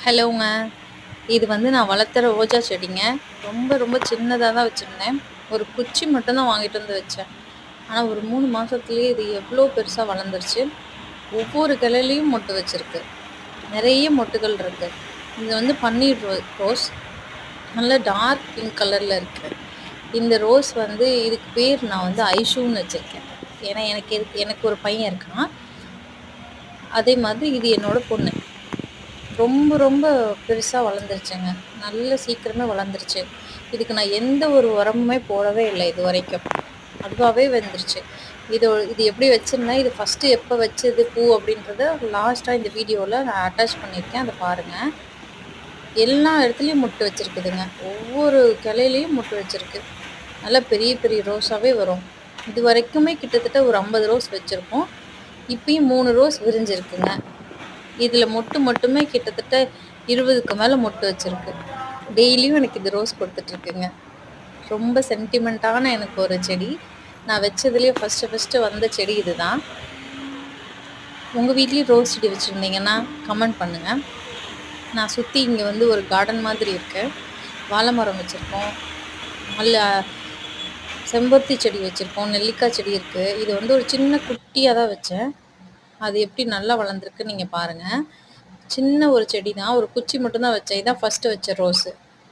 ஹலோங்க. இது வந்து நான் வளர்த்துற ரோஜா செடிங்க. ரொம்ப ரொம்ப சின்னதா தான் வச்சிருந்தேன். ஒரு குச்சி மட்டும் தான் வாங்கிட்டு வந்து வச்சேன். ஆனா ஒரு 3 மாசத்துலயே இது எவ்ளோ பெருசா வளர்ந்துருச்சு. ஒவ்வொரு கிளையிலயும் மொட்டு வச்சிருக்கு. நெறைய மொட்டுகள் இருக்கு. இது வந்து பன்னீர் ரோஸ். நல்ல டார்க் பிங்க் கலர்ல இருக்கு. இந்த ரோஸ் வந்து இதுக்கு பேர் நான் வந்து ஐஷூன்னு வச்சிருக்கேன். ஏன்னா எனக்கு ஒரு பையன் இருக்கான். அதே மாதிரி இது என்னோட பொண்ணு. ரொம்ப ரொம்ப பெருசா வளர்ந்துருச்சுங்க. நல்ல சீக்கிரமே வளர்ந்துருச்சு. இதுக்கு நான் எந்த ஒரு உரமுமே போடவே இல்ல இதுவரைக்கும். அதுவாவே வந்துருச்சு. இது எப்படி வச்சிருந்தேன், இது ஃபர்ஸ்ட்டு எப்ப வச்சது பூ அப்படின்றத லாஸ்ட்டா இந்த வீடியோல நான் அட்டாச் பண்ணியிருக்கேன். அத பாருங்க. எல்லா இடத்துலயும் மொட்டு வச்சிருக்குதுங்க. ஒவ்வொரு கிளையிலயும் மொட்டு வச்சிருக்கு. நல்லா பெரிய பெரிய ரோஸாவே வரும். இதுவரைக்குமே கிட்டத்தட்ட ஒரு 50 ரோஸ் வச்சிருக்கோம். இப்பயும் 3 ரோஸ் விரிஞ்சிருக்குங்க. இதுல மொட்டு மட்டுமே கிட்டத்தட்ட 20க்கு மேல மொட்டு வச்சிருக்கு. டெய்லியும் எனக்கு இது ரோஸ் கொடுத்துட்டு இருக்குங்க. ரொம்ப சென்டிமெண்ட்டான எனக்கு ஒரு செடி. நான் வச்சதுலயே ஃபர்ஸ்ட்டு வந்த செடி இதுதான். உங்க வீட்லயும் ரோஸ் செடி வச்சிருந்தீங்கன்னா கமெண்ட் பண்ணுங்க. நான் சுத்தி இங்க வந்து ஒரு கார்டன் மாதிரி இருக்கு. வாழை மரம் வச்சிருக்கோம். நல்ல செம்பருத்தி செடி வச்சிருக்கோம். நெல்லிக்காய் செடி இருக்கு. இது வந்து ஒரு சின்ன குட்டியா தான் வச்சேன். அது எப்படி நல்லா வளர்ந்துருக்குன்னு நீங்க பாருங்க. சின்ன ஒரு செடி தான். ஒரு குச்சி மட்டும் தான் வச்சேன். இதான் ஃபர்ஸ்ட்டு வச்ச ரோஸு.